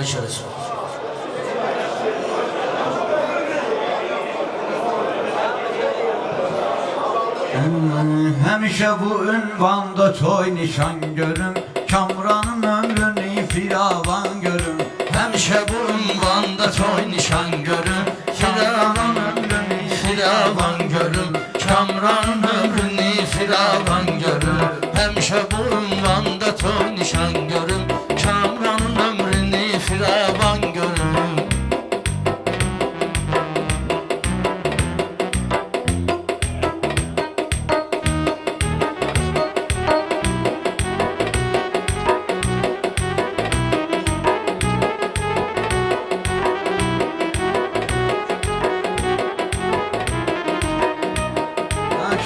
mübarək eləsin. Həmişə bu ünvanda toy nişan görüm, Kamranın ömrünü firavan görüm. Həmişə bu ünvanda toy nişan görüm, Kamranın ömrünü firavan görüm, Kamranın ömrünü firavan görüm. Həmişə bu ünvanda toy nişan görüm, Kamranın ömrünü firavan görüm.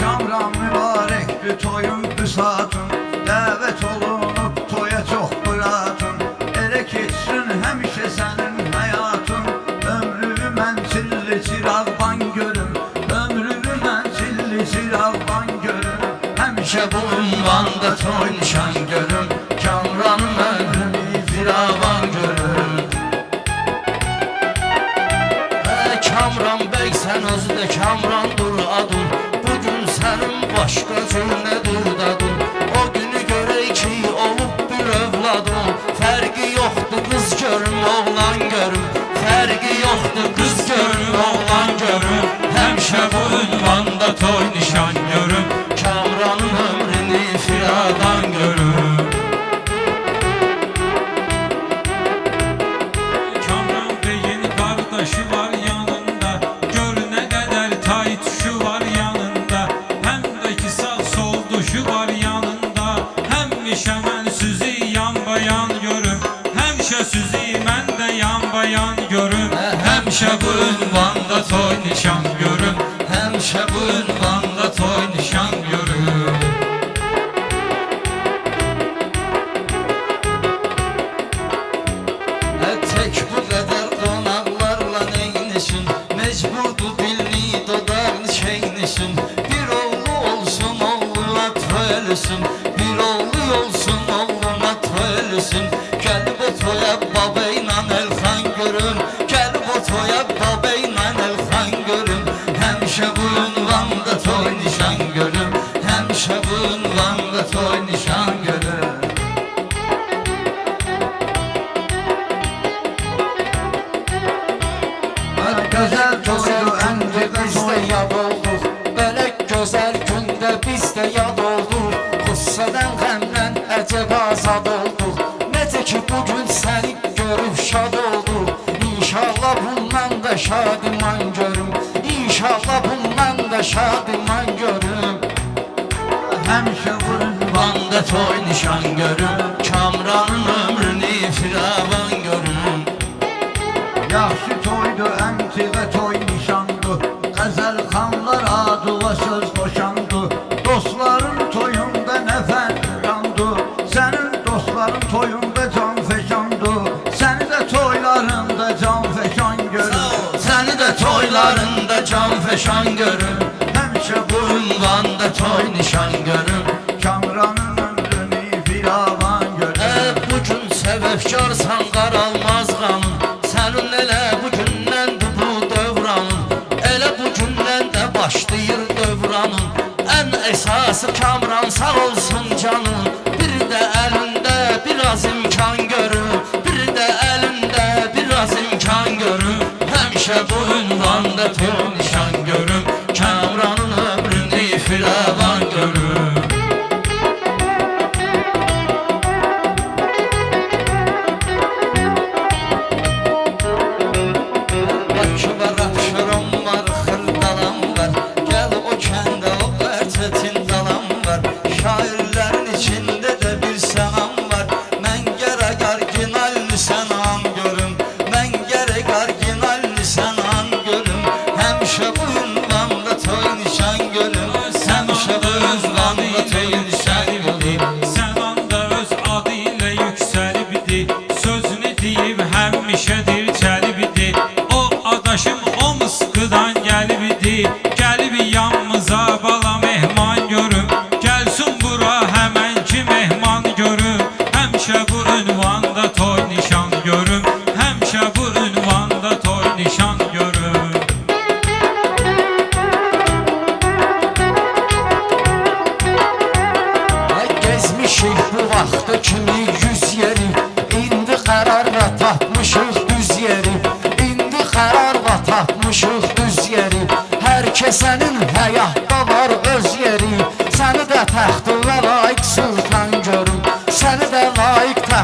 Kamran mübarekli toyun büsatın, dəvət olunub toya çox bıratın. Elə keçsin həmişə sənin həyatın, ömrümü mən çilli çırağban görüm, ömrümü mən çilli çırağban görüm. Həmişə bu ünvanda toy nişan görüm, Kamranın ömrünü firavan görüm. Kamran bəy sən özü də Kamrandır adın, bugün sənin başqa cümlədir dadın. O günü görək ki olub bir övladın, fərqi yoxdur qız görüm oğlan görüm, fərqi yoxdur qız görüm oğlan görüm. Həmişə bu ünvanda toy nişan görüm, Kamranın ömrünü firavan görüm. Kamran beyin qardaşı var yanında, gör nə qədər tay tuşu var yanında, həm də ki sağ sol duşu var yanında. Həmişə mən sizi yan bayan görüm, həmişə sizi mən də yan bayan görüm. Həmişə bu ünvanda toy nişan görüm, həmişə bu ünvanda toy nişan görüm. Tək bu qədər qonaqlarla neynisin, mecburdur dilli dodağını çeynisin. Bir oğlu olsun oğluna toylusun, bir oğlu olsun oğluna toylusun. Gəlib o toya babayla Elxan görüm, gəlib o toya babayla Elxan görüm. Həmişə bu ünvanda toy nişan görüm, həmişə bu ünvanda toy nişan görüm. Gözəl toydu əncə Biz də yad olduq, belə gözəl gündə biz də yad olduq. Qüssədən, qəmdən əcəb azad olduq, necə ki bugün səni görüb şad olduq. İnşallah bundan da şadiman görüm, İnşallah bundan da şadiman görüm. həmişə bu Ünvanda toy nişan görüm, Kamranın ömrünü firavan görüm. yaxşı toydu əmtiğə toy nişandı, Qəzəl xanlar adıva söz qoşandı. Dostların toyunda nə fərqandı, sənin dostların toyunda can fəşandı. Səni də toylarında can fəşan görüm, Səni də toylarında can fəşan görüm, həmişə bu ünvanda toy nişan görüm. Kamranın ömrünü firavan görüm. Bugün səbəbkarsan qaralmaz qanın, sənin elə bugündəndir bu dövranın, elə bugündən də başlayır dövranın. Ən əsası Kamran sağ olsun canın, bir də əlində biraz imkan görüm, bir də əlində biraz imkan görüm. Həmişə bu ünvanda toy nişan görüm, Kamranın ömrünü firavan görüm.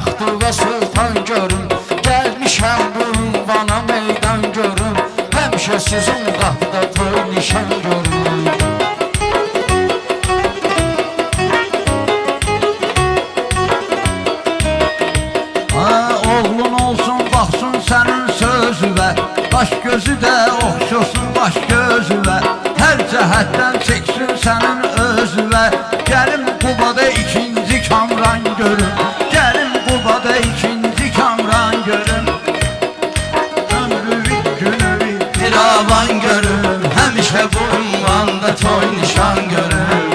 Bəxtüvə sultan görüm, gəlmişəm bu ünvana meydan görüm, həmişə sizin qapıda toy nişan görüm. Oğlun olsun, baxsın sənin sözüvə, baş gözü də oxşosun baş gözüvə, hər cəhətdən çəksin sənin özüvə. Gəlim Qubada ikinci kamran görüm, gəlim Qubada ikinci kamran görüm, ömrü günü bir avan görüm, həmişə bu ünvanda toy nişan görüm.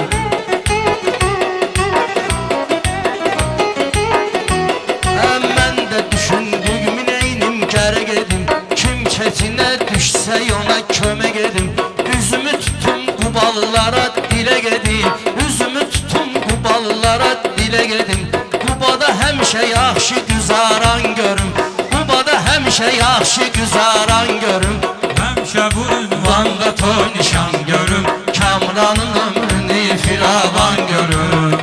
Mən də düşündüyümü neynim gərək edim, kim çətinə düşsə ona kömək edim, üzümü tutum Qubalılara dilə gedim, üzümü tutum Qubalılara dilə gedim. Qubada həmişə yaxşı güzaran görüm, Qubada həmişə yaxşı güzaran görüm, Həmişə bu ünvan Vanda toy nişan görüm, Kamranın ömrünü firavan görüm.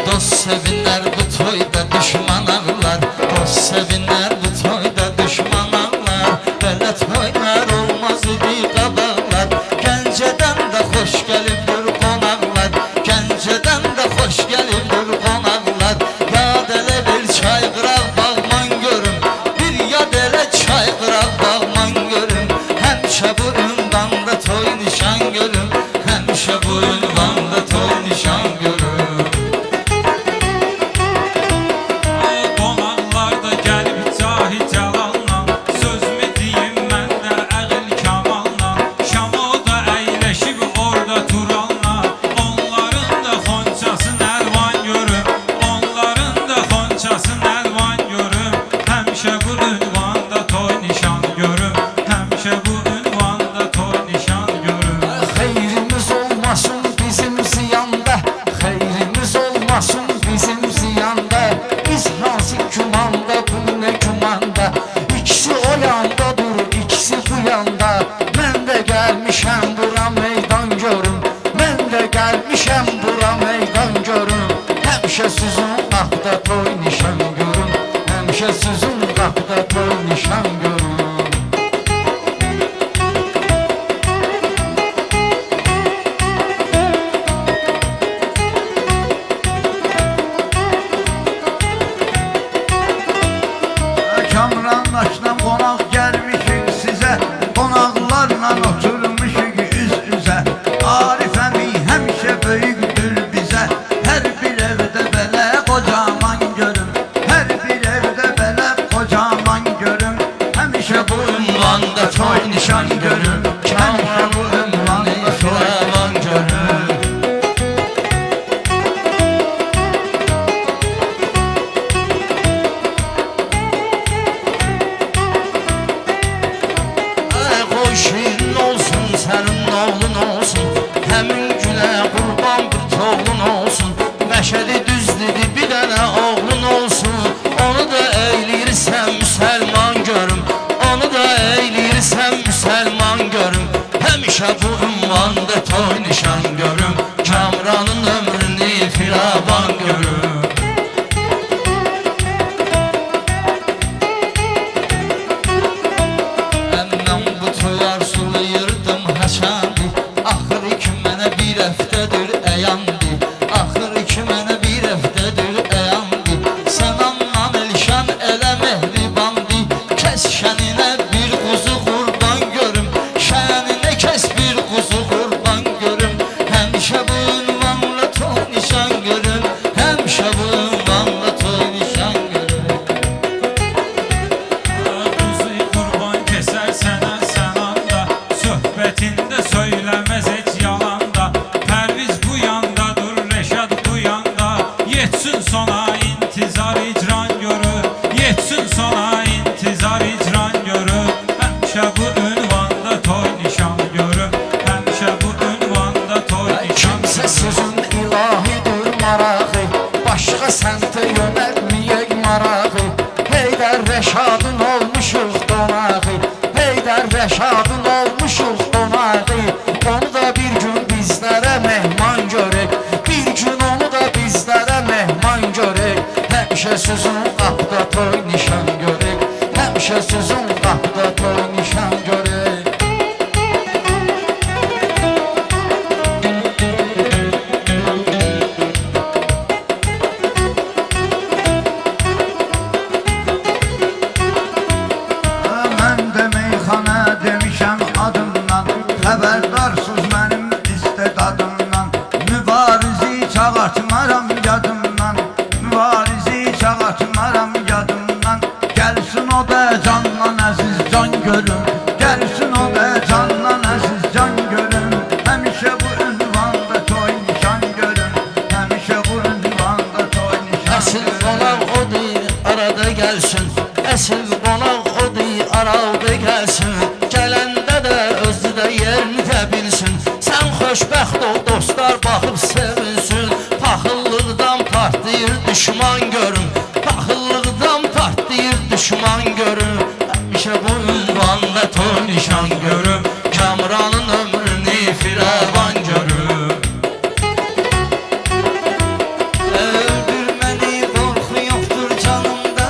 Dost sevinler bu toyda düşman ağlar, dost sevinler bu toyda düşman ağlar, belə toylar olmaz idi qabaqlar, Gəncədən də xoş gəlibdir qonaqlar, Gəncədən də xoş gəlibdir qonaqlar. Yad elə bir çay qıraq bağman görüm, bir yad elə çay qıraq bağman görüm, həmişə bu ünvanda toy nişan görüm, həmişə bu ünvanda toy nişan görüm. Qonaqlar da gəlib cahi cəlalla, sözümü deyim mən də əqil kamalla, Şamoda əyləşib orada Turalla, onların da xonçası nərvan görüm, onların da xonçası nərvan görüm, həmişə bu ünvanda toy nişan görüm, həmişə bu ünvanda toy nişan görüm. Xeyrimiz olmasın bizim ziyanda, xeyrimiz olmasın bizim ziyanda, biz hansı kümanda, bu ne kümanda, ikisi o yanda dur, ikisi bu yanda. Mən də gəlmişəm bura meydan görüm, mən də gəlmişəm bura meydan görüm, həmişə sizin qapıda toy nişan görüm, həmişə sizin qapıda toy nişan görüm. Kamrandaşla qonaq gəlmişik sizə, qonaqlarla oturmuşuq üz-üzə. Arif əmi həmişə böyükdür bizə, hər bir evdə belə qocaman görüm, hər bir evdə belə qocaman görüm, həmişə bu ünvanda toy nişan görüm, həmişə bu ünvanda toy nişan görüm. Qoşun olsun, sənin oğlun olsun, həmin günə qurban bir toğlun olsun, Məşədi düzdüdü bir dənə oğlun olsun, onu da eyləyirsən müsəlman görüm, onu da eyləyirsən müsəlman görüm, həmişə bu ünvanda toy nişan görüm, Kamranın ömrünü firavan görüm. Əmdən bu toy arzulayırdım həşəndi, axır ki mənə bir həftədir əyandi, axır ki mənə bir həftədir əyandi. Sən annan Elşən elə mehribandı, kəs şəninə bir quzu qurban görüm, şəninə kəs bir quzu qurban görüm, həmişə bu ünvanla toy nişan görüm, həmişə bu ünvanla toy nişan görüm. Quzu qurban kəsər sənə sənanda, söhbətində söyləməz heç yalanda, Pərviz bu yanda dur, Rəşad bu yanda, yetsin sona intizar icran görür, yetsin sona intizar icran görür, həmişə bu ünvanda toy nişan görür, həmişə bu ünvanda toy nişan Kimsə görür. sizin ilahidir marağı, başqa səmtə yönəlməyək marağı, Heydər Rəşadın olmuşuq donağı, Heydər Rəşadın olmuşuq donağı, onu da bir gün bizlərə mehman görək, bir gün onu da bizlərə mehman Həmişə sizin qapıda toy nişan görək, həmişə sizin qapıda toy nişan görək. Mən də meyxana demişəm adımdan, xəbərdarsız mənim istedadımdan. Mübarizi çağırtmaram yadımdan, mübarizi çağırtmaram yadımdan. Gəlsin o da candan əziz can görüm, gəlsin o da candan əziz can görüm. Həmişə bu ünvanda toy nişan görüm, həmişə bu ünvanda toy nişan Əsl görüm. qonaq odur, arada gəlsin. Əsl qonaq odur, arada gəlsin. Gələndə də özü də yerini də bilsin. Sən xoşbəxt ol, dostlar baxıb sevinsin. Paxıllıqdan partlayır düşman görüm, paxıllıqdan partlayır düşman görüm. Həmişə bu ünvanda toy nişan görüm, Kamranın ömrünü firavan görüm. Öldürməni qorxu yoxdur canımda,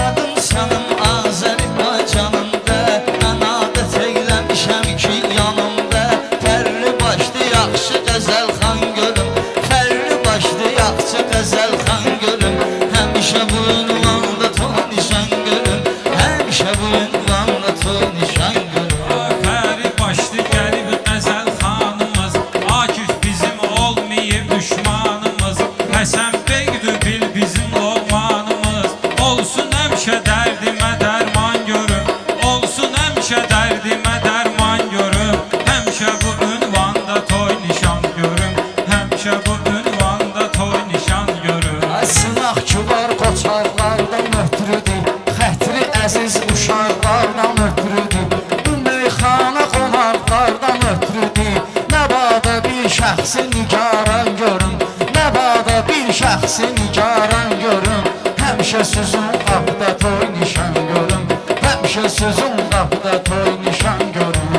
adım sanım Azərbaycanımda. Mən adət eyləmişəm ki yanımda, fərli başlı yaxşı qəzəlxan görüm, fərli başlı yaxşı qəzəlxan görüm. Həmişə bu ünvanda toy nişan görüm, həmişə bu ünvanda toy nişan görüm. Fəri başlı gəlib qəzəl xanımız, Akif bizim olmayıb düşmanımız, Həsən Beydir bil bizim loğmanımız. Olsun həmişə dərdimə dərman görüm, olsun həmişə dərdimə dərman görüm. Həmişə bu ünvanda toy nişan görüm, həmişə bu ünvanda toy nişan görüm. Sınaq ki var qoçarlardan ötürüdür, xətri əziz uşaqlardan ötürüdür. Bu meyxana qonaqlardan ötürüdür. Nə bada bir şəxsi nigaran görüm, nə bada bir şəxsi nigaran görüm. Həmişə sizin qapıda toy nişan görüm, həmişə sizin qapıda toy nişan görüm.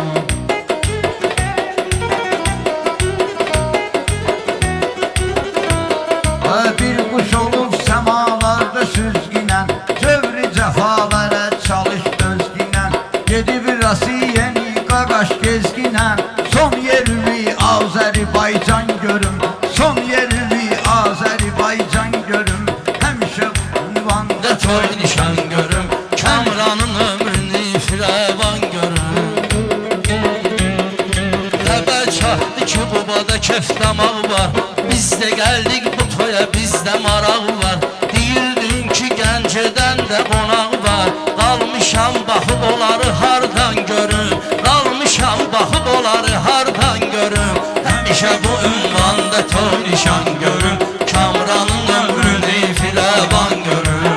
Bir kuş olub səmalarda süzgünən, Tövri cəfalara çalış dözgünən. Gedib Rasiyyəni qaqaş gezginən, Son yerimi Azərbaycan görüm, son yerimi Azərbaycan görüm. Həmişə bu ünvanda Da toy nişan görüm, Kamranın ömrünü firavan görüm. Xəbər çatdı ki bubada köftəmaq var, biz də gəldik bu toya, bizdə maraq var. Deyirdin ki Gəncədən də qonaq var, qalmışam baxıb onları hardan görüm, qalmışam baxıb onları hardan görüm. Həmişə bu ünvanda toy nişan görüm, Kamranın ömrünü firavan görüm.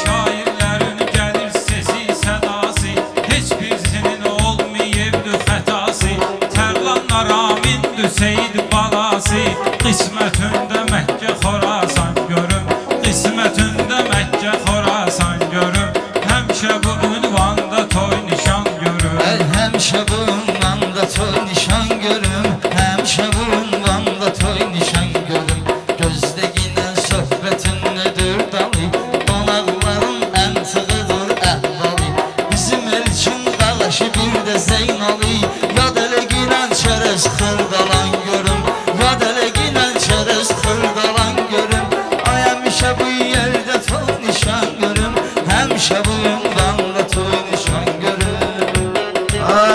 Şairlərin gəlir sesi, sədası, heç birisinin olmayıbdı xətası. Tərlanlar amindir Seyid balası, qismətində Məkkə Xorasan görüm, qismətində Məkkə Xorasan görüm. Həmişə bu ünvanda toy nişan görüm. Həmişə bu ünvanda toy nişan görüm, həmişə bu ünvanda toy nişan görüm. Gözdə ginən söhbətin nədir dalı, qonaqların əmtığıdır əhvalı. Bizim elçin qalaşı bir də Zeynali, yad elə ginən çərəz xırdalan görüm, yad elə ginən çərəz xırdalan görüm. Ay həmişə bu yerdə toy nişan görüm, həmişə bu ünvanda toy nişan görüm.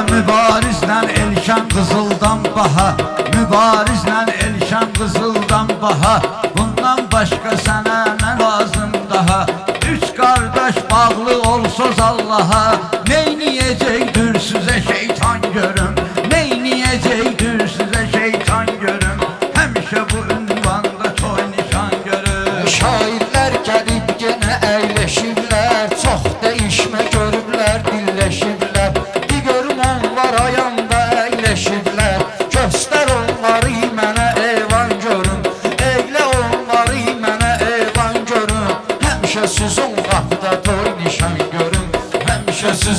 Mübarizlə Elşan qızıldan baha, mübarizlə Elşan qızıldan baha. Bundan başqa sənə nə lazım daha? Üç qardaş bağlı olsuz Allaha, neyniyəcəkdir sizə şeytan görüm, neyniyəcəkdir sizə şeytan görüm. Həmişə bu ünvanda toy nişan görüm. Şairlər gəlib yenə əyləşiblər, çox dəyişmə görüblər, dilləşiblər. Bir görüm onlar ayanda əyləşiblər, göstər onları mənə eyvan görüm, eylə onları mənə eyvan görüm. Həmişə sizin qapıda toy nişan görüm, həmişə sizin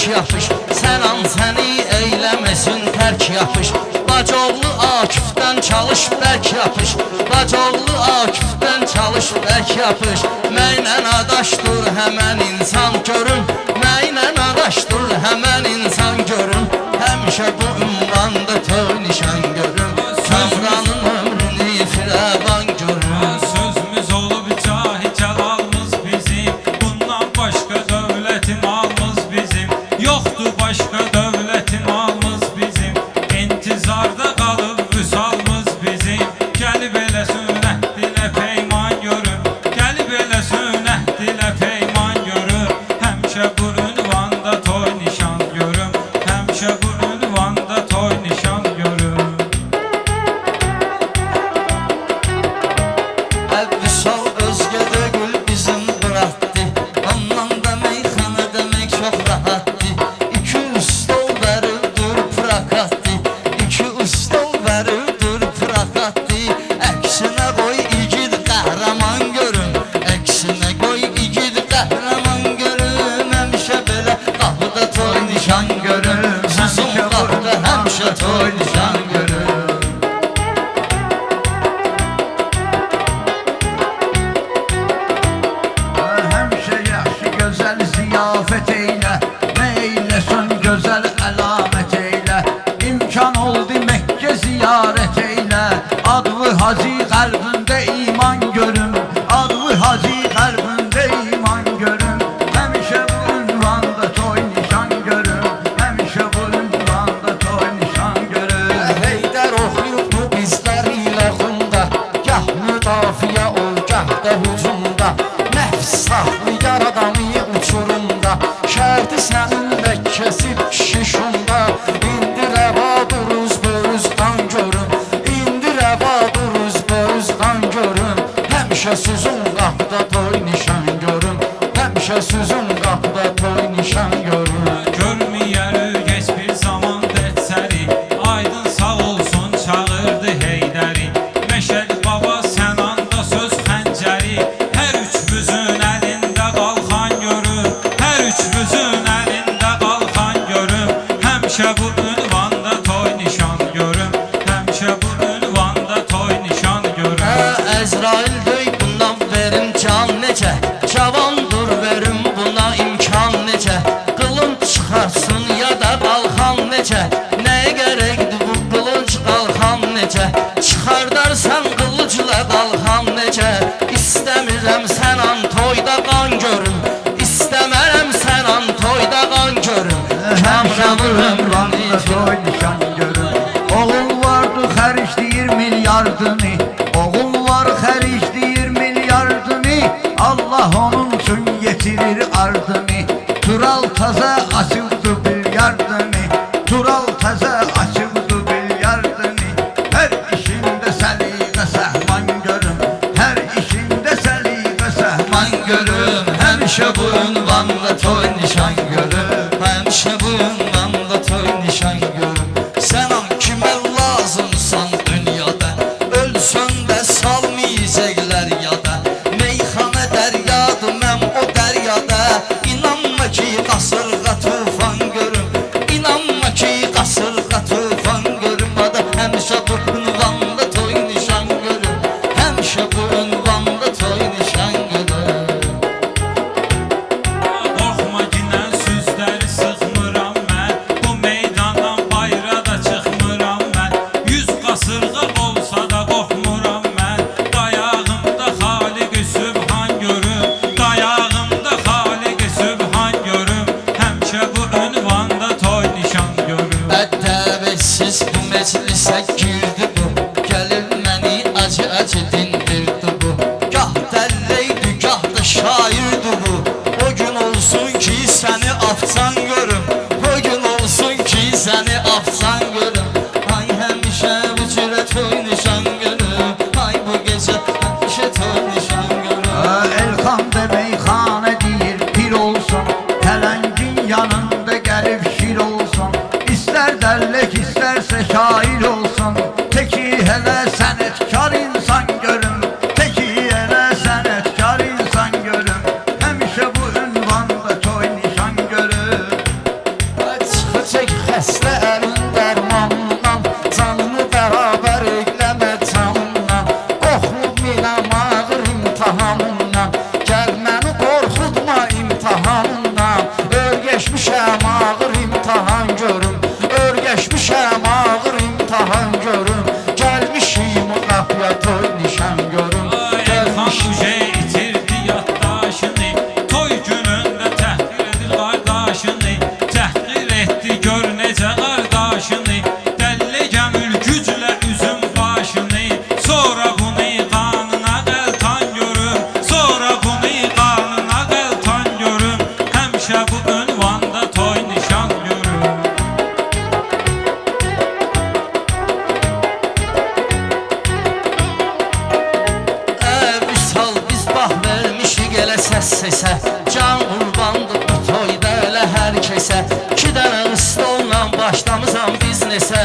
bərk yapış, sən an səni eyləməsin tərk yapış. Bacoğlu Akif'dən çalış bərk yapış, Bacoğlu Akif'dən çalış bərk yapış. Mənlə adaş dur həmən insan görün, mənlə adaş dur həmən insan görün. Həmişə bu ünvanda toy nişan görün, Kamranın ömrünü firavan görün. Sözümüz olub cahi cəlalımız bizim, bundan başqa dövlətin alımız bizim. Yoxdur başqa dövlətin alımız bizim, intizarda qalıb vüsalımız bizim. Gəlib elə sünnət dilə peyman görüm, gəlib elə sünnət dilə peyman görüm. Həmişə bu ünvanda toy nişan görüm, həmişə bu ünvanda toy nişan görüm. Vüsal özgədə gül bizim bıraktı, ondan da meyxana demək çox rahatdı. İki stol verildir prakatdı, iki stol verildir prakatdı. Əksinə qoy igid qəhrəman görüm, əksinə qoy igid qəhrəman görüm. Həmişə belə qapıda toy nişan görüm, sizin qapıda həmişə toy nişan görüm. Həmişə yaxşı gözəl ziyafət eylə, nə eyləsən gözəl əlamət eylə. İmkan oldu Məkkə ziyarət eylə, adlı Hacı qəlbində iman görüm, adlı Hacı qəlbində iman görüm. Həmişə bu ünvanda toy nişan görüm, həmişə bu ünvanda toy nişan görüm. Heydər oxuyub bu bizlər ilə xunda, gah müdafiə ol, gah da hücumda. Nəfs saxlayar adamı uçurumda, şərti sənin Məkkəsi şişunda. İndi rəvadır üzbörüz qan görüm, indi rəvadır üzbörüz qan görüm. Həmişə sizin qapıda toy nişan görüm, həmişə sizin qapıda toy nişan görüm. Görməyərik heç bir zaman dətsəri, aydın sağ olsun çağırdı Heydəri. Məşədi baba sən anda söz xəncəri, hər üçümüzün əlində qalxan görür, hər üçümüzün əlində qalxan görür. Həmişə bu ünvanda toy nişan görüm, həmişə bu ünvanda toy nişan görüm. Əzrail döy bundan verim can necə, cavandır verim buna imkan necə. Qılınc çıxarsın ya da qalxan necə, nəyə gərəkdir bu qılınc qalxan necə. Çıxardarsan qılıcla qalxan necə, İstəmirəm sən an toyda qan görüm, İstəmərəm sən an toyda qan görüm. Həmişə bu ünvanda toy nişan görüm. Oğul vardı xərcləyir milyardını, oğul var xərcləyir milyardını. Allah onun üçün yetirir ardını. Tural təzə açıldı bilyardını, Tural təzə açıldı bilyardını. Hər işində səliqə səhman görüm, hər işində səliqə səhman görüm. Həmişə bu ünvanda toy nişan görüm, həmişə bu ünvanda toy nişan görüm. Sən an kimə lazımsan dünyada, ölsən də salmayacaqlar yada. Meyxana dəryadır, mən o dəryada. İnanma ki qasırğa tufan görüm, İnanma ki qasırğa tufan görüm. Ada həmişə bu ünvanda toy nişan görüm, həmişə bu ünvanda toy nişan görüm. Qorxma ginən sözləri sıxmıram mən, bu meydandan bayra da çıxmıram mən. 100 qasırğa olsa da qorxmuram mən, dayağımda Xaliqi Sübhan görüm, dayağımda Xaliqi Sübhan görüm. Həmişə bu ünvanda toy nişan görüm. Ədəvətsiz bu məclisə girdi bu, gəlir məni acı-acı dindirdi bu. elə səs sesə, can qurbandır bu toyda elə hər kəsə. 2 dənə stolla başlamızam biznesə.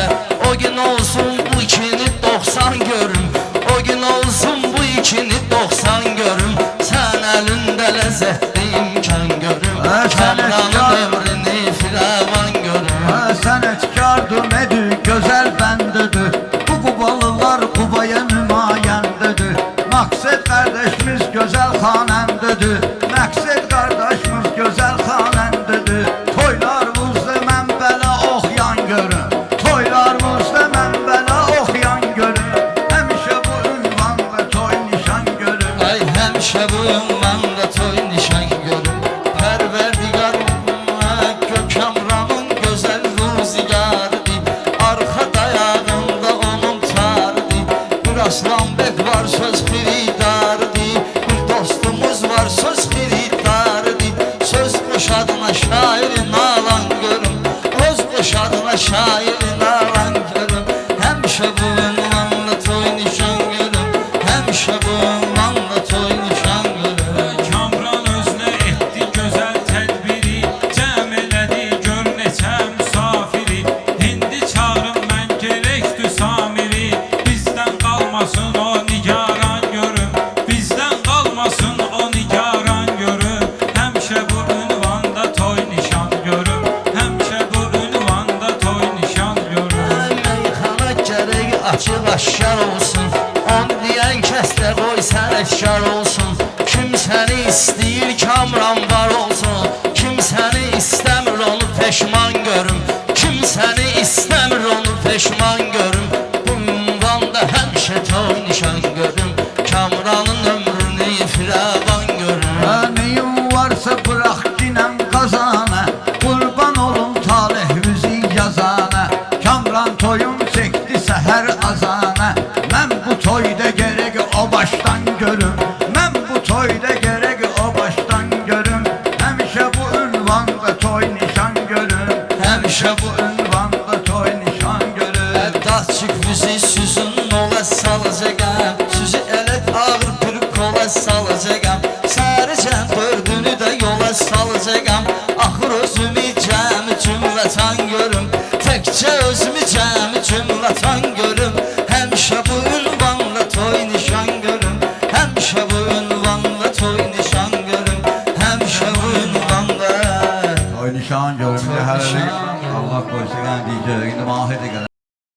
O gün olsun bu ikini 90 görüm, o gün olsun bu ikini 90 görüm. Sən əlində ləzzətli imkan görüm, Kamranın ömrünü firavan görüm. Sənətkardır, nedir, gözəl bəndidir. Bu Qubalılar Qubaya nümayəndədir. Məqsəd qardaşımız gözəl xanəndidir. Məqsəd qardaşımız gözəl xanəndidir. Toylarımızda mən belə oxuyan görüm, toylarımızda mən belə oxuyan görüm. Həmişə bu ünvanla toy nişan görüm. Ay həmişə bu ünvanla toy nişan görüm. Pərverdigar Kamranın gözəl ruzigarıdır. Arxa dayağında onun tarıdır. Bir Aslanbek var söz xiridarıdır. Bir dostumuz var söz xiridarıdır. Söz qoşadına şairin alan görüm, öz qoşadına şairin alan görüm. Həmişə bu ünvanla toy nişan görüm, həmişə bu ünvanla toy nişan görüm. Kamran özünə etdi gözəl tədbiri, cəm elədi gör neçə müsafiri. İndi çağırım mən gerekdü Samiri, bizdən qalmasın o nigaran görüm, bizdən qalmasın o nigaran görüm. Həmişə bu ünvanda toy nişan görüm, həmişə bu ünvanda toy nişan görüm. Meyxana gərək açıq aşkar olsun, onu deyən kəs də qoy sənətkar olsun. Kim səni istəyir Kamran var olsun, kim səni istəmir onu peşman görüm, kim səni istəmir onu peşman görüm. Bu ünvanda həmişə toy nişan görüm, Kamranın ömrünü firavan görüm. Neyim varsa bırak dinem kazana, kurban olun talihimizi yazana. Kamran toyum çekti seher azana. Ben bu toyda gerek o baştan görüm, ben bu toyda gerek o baştan görüm. Həmişə bu ünvanda toy nişan görüm, həmişə bu ünvanda toy nişan görüm. Dağçık bizi süzün ola salacağım, süzü elek ağır bir kola salacağım. Sarıcan dördünü de yola salacağım. Axır özümü cəmi cümlətan görüm, təkcə özümü cəmi cümlətan görüm. Həmişə bu ünvanla toy nişan görüm, həmişə bu ünvanla toy nişan görüm, həmişə bu ünvanla Toy nişan görüm. Allah koysun, diyeceğim. Mahir